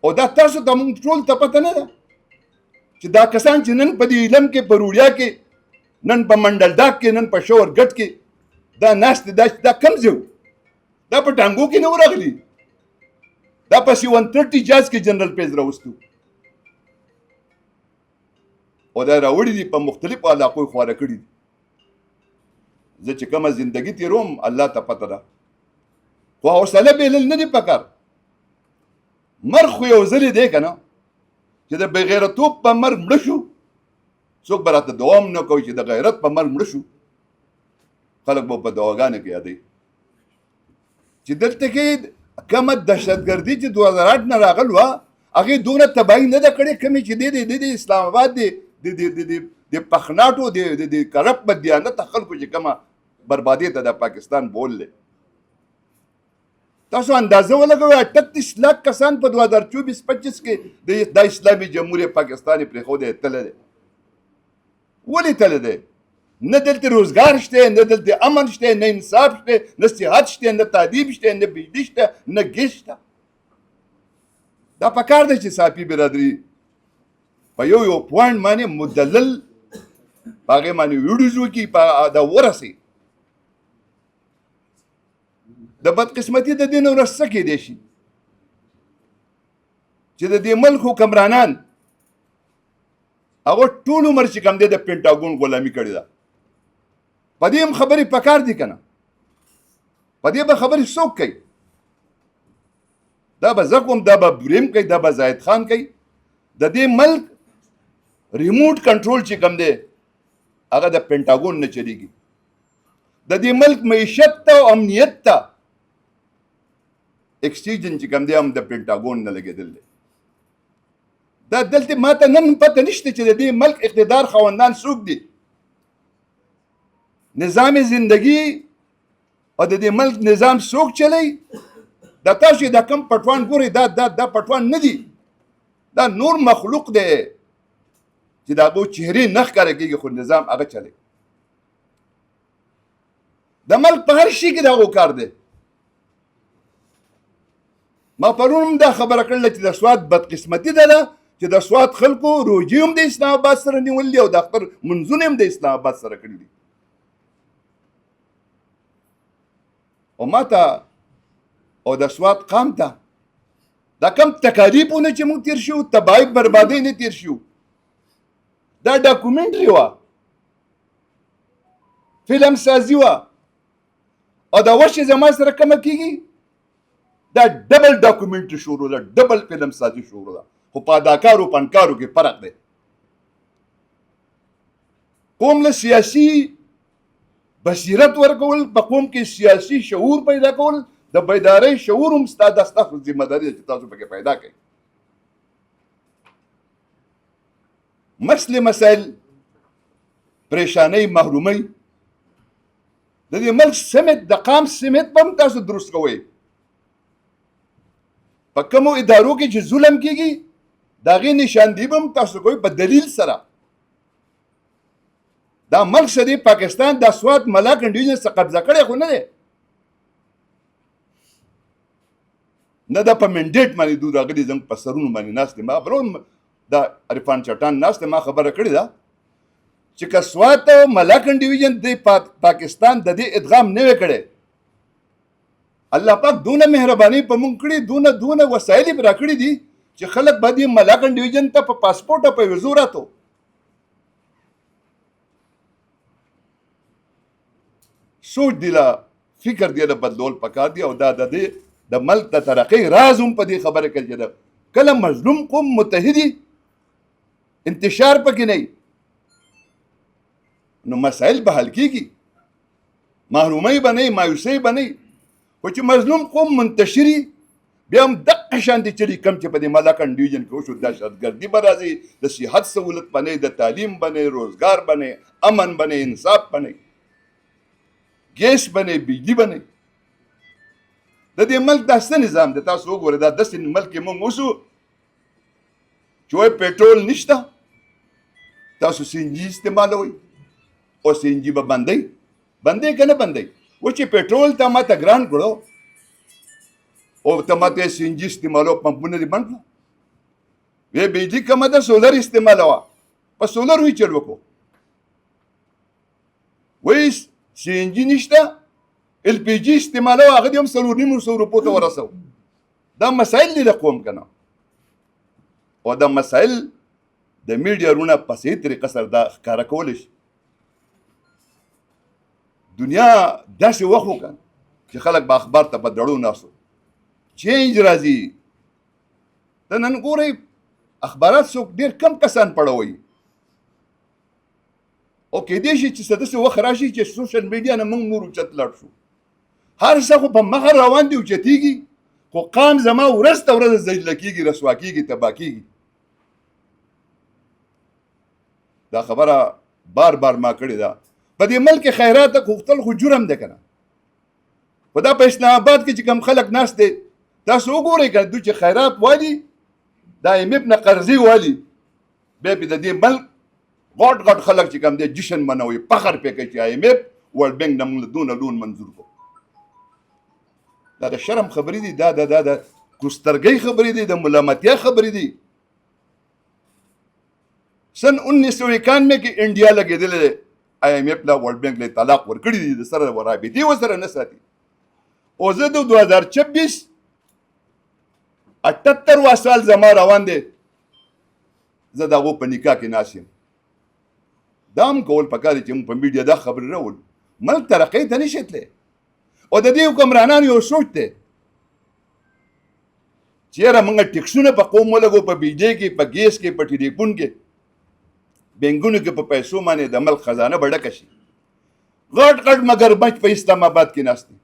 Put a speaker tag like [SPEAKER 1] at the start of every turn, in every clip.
[SPEAKER 1] او دا تاسو ته موږ ټول ته پته نه ده چې دا کسان چې نن په دې علم کې په روړیا کې نن په منډل ډاک کې نن په شور ګټ کې دا ناست دا کم ځو دا په ټانګو کې نه ورغلي دا په 130 جاز کې جنرال پیز راوستو او دا راوړي دي په مختلفو علاقو خواره کړي دي زه چې کومه زندگی تیروم الله ته پته ده خو حوصله بېلل نه دي پکار مرګ خو یو ځلې دی که نه چې د بېغیرتوب په مرګ مړه شو څوک به راته دعا هم نه کوي چې د غیرت په مرګ مړه شو خلک به په دعاګانې کې یادوي چې دلته کې کومه دهشتګردي چې 2008 نه راغل وه هغې دونه تباهي نه ده کړې کومې چې د اسلام آباد د پخناټو د کرپ بدیانته خلکو چې کومه بربادي ته د پاکستان بول دی تاسو اندازه ولګوئ 38 लाख کسان په 2024-25 کې د اسلامي جمهوریت پاکستان پرېښودی تللی دی ولې تللی دی نه دلته روزګار شته نه دلته امن شته نه انصاف شته نه صحت شته نه تعلیم شته نه بجلی شته نه ګیس شته دا پکار دی چې صافي برادري په یو پوینټ باندې مدلل په هغې باندې ویډیوز وکړي دا ورسوي د بدقسمتي د دې نه ورځ څه کېدی شي چې د دې ملک حکمرانان هغه ټول عمر چې کوم دی د پینټاګون غلامي کړې ده په دې هم خبرې پکار دي که نه په دې به خبرې څوک کوي دا به زه کوم دا به بریم کوي دا به زاهد خان کوي د دې ملک ریموټ کنټرول چې کوم دی هغه د پینټاګون نه چلیږي د دې ملک معیشت ته او امنیت ته اکسیجن چې کوم دی هم د پینټاګون نه لګېدل دی دا دلته ماته نن پته نشته چې د دې ملک اقتدار خاوندان څوک دي نظام زندگی او د دې ملک نظام څوک چلی دا تاسو دا کم پټوان ګورئ دا پټوان نه دي دا نور مخلوق دی چې د هغو چهرې نه ښکاره کېږي خو نظام هغه چلی د ملک په هر شي کې د هغو کار دی ما پرون هم دا خبره کړله چې د سوات بدقسمتي ده چې د سوات خلکو روجې هم د اسلام آباد سره نیولي او د اختر منځونه هم د اسلام آباد سره کړي دي او ما ته او د سوات قام ته دا کم تکالیفونه چې موږ تیر شو تباهي بربادۍ نه تیر شو دا ډاکومنټري وه فلم سازي وه او دا وش زما سره کمه کېږي دا ډبل ډاکومنټري شروع ده ډبل فلم سازي شروع ده خو په اداکارو پنکارو کې فرق دی قوم له سیاسي بصیرت ورکول په قوم کې سیاسي شعور پیدا کول د بیدارۍ شعور هم ستاسو ذمه داري ده چې تاسو پکې پیدا کړئ مسایل پریشانۍ محرومۍ د دې ملک سمت د قام سمت به هم تاسو درست کوئ په کومو ادارو کې چې ظلم کېږي د هغې نشاندهي به هم تاسو کوئ په دلیل سره دا ملک څه دی پاکستان د سوات ملاکنډ ډویژن څخه قبضه کړی خو نه دی نه دا په منډیټ باندې دوی راغلي زموږ په سرونو باندې ناست دی ما خبرو دا عرفان چټان ناست دی ما خبره کړې ده چې که سوات او ملاکنډ ډویژن د پاکستان د دې ادغام نه وی کړی الله پاک دونه مهرباني په موږ کړي دونه وسایل یې راکړي دي چې خلک به دې ملاکنډ ډویژن ته په پاسپورټ او په ویزو راتو سوچ دی له فکر دی له بدلول پکار دی او دا د ملک د ترقۍ راز هم په دې خبره کې چې کله مظلوم قوم متحدي انتشار پکې نه نو مسائل به حل کېږي محرومۍ به نه مایوسۍ به نه خو چې مظلوم قوم منتشري بیا هم دقه شانتې چلي کم چې په دې ملاکنډ ډویژن کې وشو دهشتګردي به راځي د صحت سهولت به نه د تعلیم به نه روزګار به نه امن به نه انصاف به نه ګیس به نه بجلي به نه د دې ملک دا څه نظام دی تاسو وګورئ دا داسې ملک کې موږ اوسو چې وایي پیټرول نشته تاسو سی ان جي استعمالوئ او سی ان جي به بندئ که نه بندئ و چې پیټرول ته ما ته ګران کړو او ته ما ته سی ان جي استعمالو پمپونه دې بند کړه وی بجلی کمه ده سولر استعمالوه په سولر وی چل وکړو وی سی ان جي نشته ال پی جي استعمالوه هغه دې هم 4,500 روپو ته ورسو دا مسایل دي د قوم کنه او دا مسایل د میډیا رونه په صحیح طریقه سره دا ښکاره کولی شي دنیا داسې وخت وکړه چې خلک به اخبار ته په دړو ناستو چینج راځي ته نن ګورئ اخبارات څوک ډېر کم کسان پړوي او کېدای شي چې څه داسې وخت راشي چې سوشل میډیا نه موږ نور اوچت لاړ شو هر څه خو په مخه روان دي اوچتېږي خو قام زما ورځ ته ورځ زجله کېږي رسوا کېږي تباه کېږي دا خبره بار بار ما کړې ده په دې ملک خیرات غوښتل خو جرم دی که نه په دا په اسلام آباد کې چې کوم خلک ناست دی تاسو وګورئ که دوی چې خیرات والي دا IMF نه قرضې والي بیا پې د دې ملک غټ غټ خلک چې کوم دی جشن منوي فخر پې کوي چې IMF ورلډ بینک نه موږ دونه لون منظور کړو دا د شرم خبرې دي دا د کوسترګۍ خبرې دي د ملامتیا خبرې دي سن 1991 کې انډیا لګېدلی دی IMF لا ورلډ بینک له طلاق ورکړي دي د سره رابطې ورسره نه ساتي او زه د 2026 78 سال زما روان دی زه د هغو په نکاح کې ناست یم دا هم کول پکار دی چې موږ په میډیا دا خبرې راولو ملک ترقۍ ته نشي تللی او د دې حکمرانانو یو سوچ دی چې یاره موږ ټیکسونه په قوم ولګو په بجلی کې په ګیس کې په ټلیفون کې بینګونو کې په پیسو باندې د ملک خزانه به ډکه شي غټ غټ مګرمچ په اسلام آباد کې ناست دی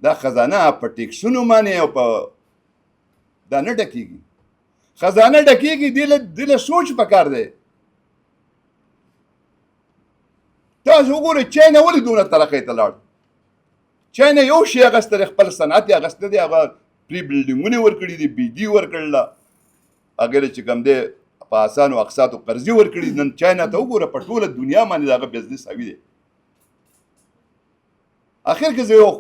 [SPEAKER 1] دا خزانه په ټیکسونو باندې او په دا نه ډکېږي خزانه ډکېږي دې له سوچ پکار دی تاسو وګورئ چاینا ولې دونه ترقۍ ته لاړ چاینا یو شی اخیستی دی خپل صنعت یې اخیستی دی هغه پرې بلډینګونه یې ورکړي دي بجلي ورکړله هغې چې کوم دی په اسانو اقساطو قرضې ورکړي نن چاینا ته وګوره په ټوله دنیا باندې د هغه بزنس حوي دی اخر کې زه یو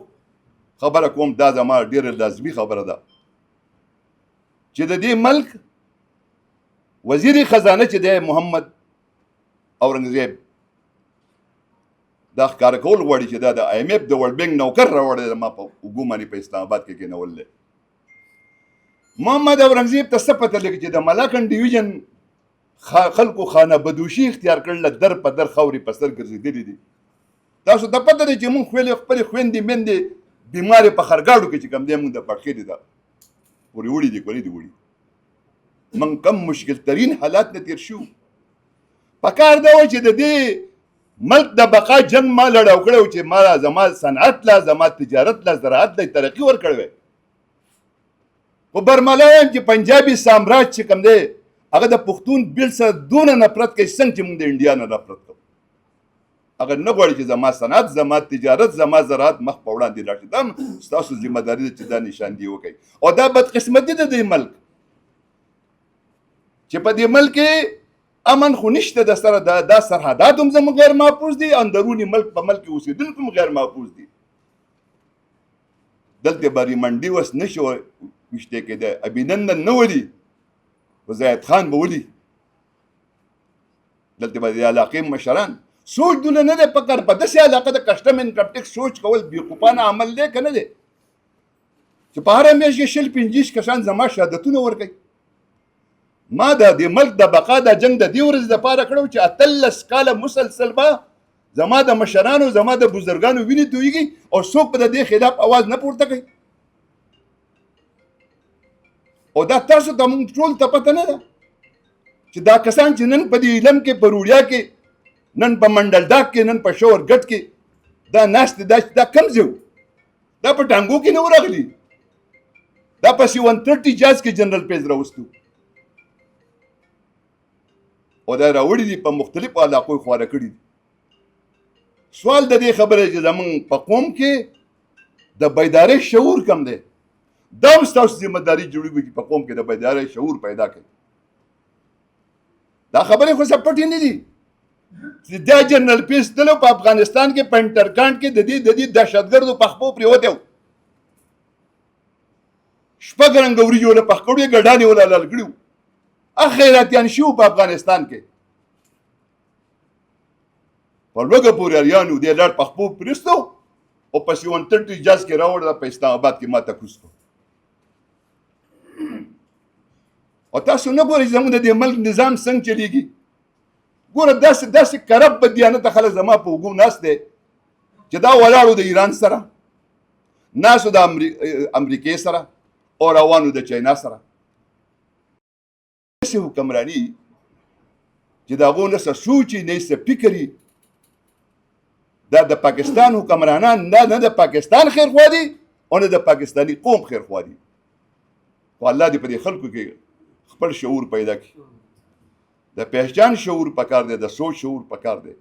[SPEAKER 1] خبره کوم دا زما ډېره لازمي خبره ده چې د دې ملک وزیر خزانه چې دی محمد اورنګزیب دا ښکاره کول غواړي چې دا د IMF د ورلډ بینک نوکر راوړی دی ما په اوږو باندې په اسلام آباد کې کېنول دی محمد اورنګزیب ته څه پته لګي چې د ملاکنډ ډیویژن خلکو خانه بدوشي اختیار کړله در په در خاورې په سر ګرځېدلي دي تاسو ته پته دی چې موږ خپلې خویندې میندې بیمارې په خرګاډو کې چې کوم دی موږ د پړخېلې ده پورې وړي دي کولې دي وړي موږ کم مشکل ترین حالات نه تېر شو پکار دا و چې د دې ملک د بقا جنگ ما لړاو کړی و چې ما زما صنعت لا زما تجارت لا زراعت لا ترقي ورکړی وی خو برملا یم چې پنجابي سامراج چې کوم دی هغه د پښتون بیل سره دونه نفرت کوي څنګه چې موږ د انډیا نه نفرت کوو هغه نه غواړي چې زما صنعت زما تجارت زما زراعت مخ په وړاندې لاړ شي دا ستاسو ذمه داري ده چې دا نشاندهي وکړئ او دا بدقسمتي ده د ملک چې په دې ملک کې امن خو نشته د سره دا سرحدات هم زموږ غیر محفوظ دي اندروني ملک په ملک کې اوسېدونکي هم غیر محفوظ دي دلته به ریمنډي وس نه شي ویشتی کېدی ابینندن نه ولي خو زاید خان به ولي دلته به د علاقې مشران سوچ دونه نه دی پکار په داسې علاقه د کسټم انکم ټیکس سوچ کول بېقوفانه عمل دی که نه دی چې په هره میاشت کې 50 کسان زما شهادتونه ورکوي ما د دې ملک د بقا د جنگ د دې ورځې دپاره کړی و چې 18 کاله مسلسل به زما د مشرانو زما د بزرګانو وینې تویږي او څوک به د دې خلاف اواز نه پورته کوي او دا تاسو ته موږ ټول ته پته نه ده چې دا کسان چې نن په دې علم کې په روړیا کې نن په منډل ډاک کې نن په شور ګټ کې دا ناست دا کم ځای دا په ټانګو کې نه ورغلي دا په 130 جاز کې جنرال پیز راوستو او دا راوړي دي په مختلفو علاقو یې خواره کړي دي سوال د دې خبره چې زمونږ په قوم کې د بیدارۍ شعور کم دی دا هم ستاسو ذمه داري جوړېږي چې په قوم کې د بیدارۍ شعور پیدا کړي دا خبرې خو څه پټې نه دي چې دا جنرال پیس تلو په افغانستان کې په انټرکانټ کې د دې دهشتګردو په خپو پرېوتی و شپږ رنګه وریجې وله پخ کړو یې ګډانې وله حلال کړي وو. خیراتیان شي په افغانستان کې په لوږه پورې اریان وو. دې لاړ پخپو پرېستو او په 130 جاز کې راوړ په اسلام آباد کې ما تکوس کو. او تاسو نه ګورئ زموږ د دې ملک نظام څنګه چلیږي. ګوره داسې کرب بدیانته خلک زما په اوږو ناست دی چې دا ولاړو د ایران سره، ناسو د امریکې سره او روانو د چاینا سره. داسې حکمراني چې د هغو نه څه سوچي نه څه فکري. دا د پاکستان حکمرانان نه د پاکستان خیر خوا دي او نه د پاکستاني قوم خیر خوا دي. خو الله دې په دې خلکو کې خپل شعور پیدا کړي. د پہچان شعور پکار دی، د سوچ شعور پکار دی.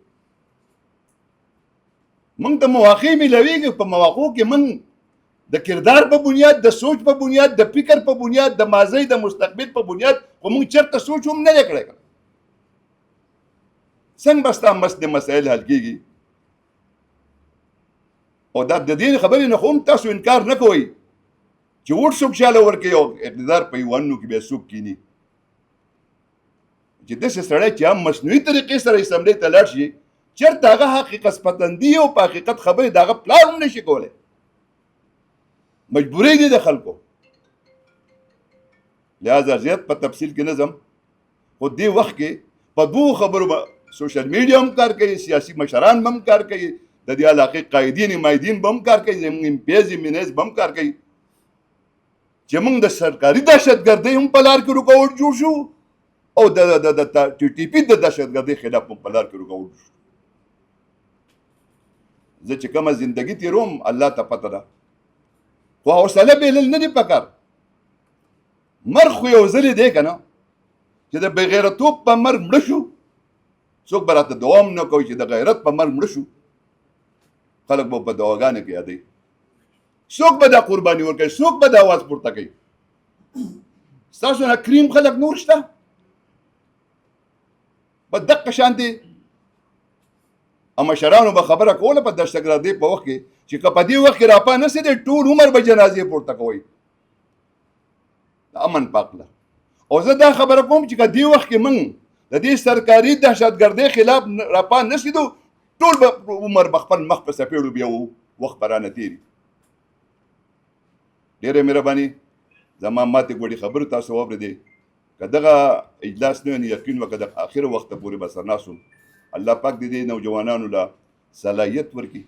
[SPEAKER 1] موږ ته مواقع ملويږي، په مواقعو کې موږ د کردار په بنیاد، د سوچ په بنیاد، د فکر په بنیاد، د ماضي د مستقبل په بنیاد خو موږ چېرته سوچ هم نه دی کړی. څنګه به ستا مست مسایل حل کېږي؟ او دا د دې خبرې نه خو هم تاسو انکار نه کوئ چې ووټ څوک چاله ورکوي او اقتدار په یوانو کې بیا څوک کیني. چې داسې سړی چې هم مصنوعي طریقې سره اسمبلۍ ته لاړ شي، چېرته هغه حقیقت پسندي او په حقیقت خبرې د هغه پلار هم نشي کولی. مجبورۍ دي د خلکو. لہذا زیات په تفصیل کې نه ځم، خو دې وخت کې په دوو خبرو به سوشل میډیا هم کار کوي، سیاسي مشران به هم کار کوي، د دې علاقې قایدین مایدین به هم کار کوي، زموږ امپیز امینیز به هم کار کوي چې موږ د سرکاري دهشتګردۍ هم په لار کې رکاوټ جوړ شو او د ټي ټي پي د دهشتګردۍ خلاف هم په لار کې رکاوټ شو. زه چې کومه زندګي تېروم الله ته پته ده، خو حوصله بېلل نه دي پکار. مرګ خو یو ځلې دی که نه چې د بېغیرتوب په مرګ مړه شو، څوک به راته دعا هم نه کوي چې د غیرت په مرګ مړه شو. خلک به په دعاګانو کې یادوي، څوک به دا قرباني ورکوي، څوک به دا اواز پورته کوي. ستاسو نه کریم خلک نور شته؟ په دقه شانتې مشرانو به خبره کوله په دهشتګردۍ په وخت کې چې که په دې وخت کې راپا نه سي دی ټول عمر به جنازې پورته کوئ د امن پاکله. او زه دا خبره کوم چې که دې وخت کې موږ د دې سرکاري دهشتګردۍ خلاف راپا نه سیدو، ټول به عمر به خپل مخ په څپېړو بیا وخت به رانه تېري. ډېره مهرباني، زما ماتې ګوډې خبرو تاسو واورېدې. که دغه اجلاس نه وي، یقین وکړه د آخر وخته پورې به سرناست وم. الله پاک دې نوجوانانو له صلاحیت ورکړي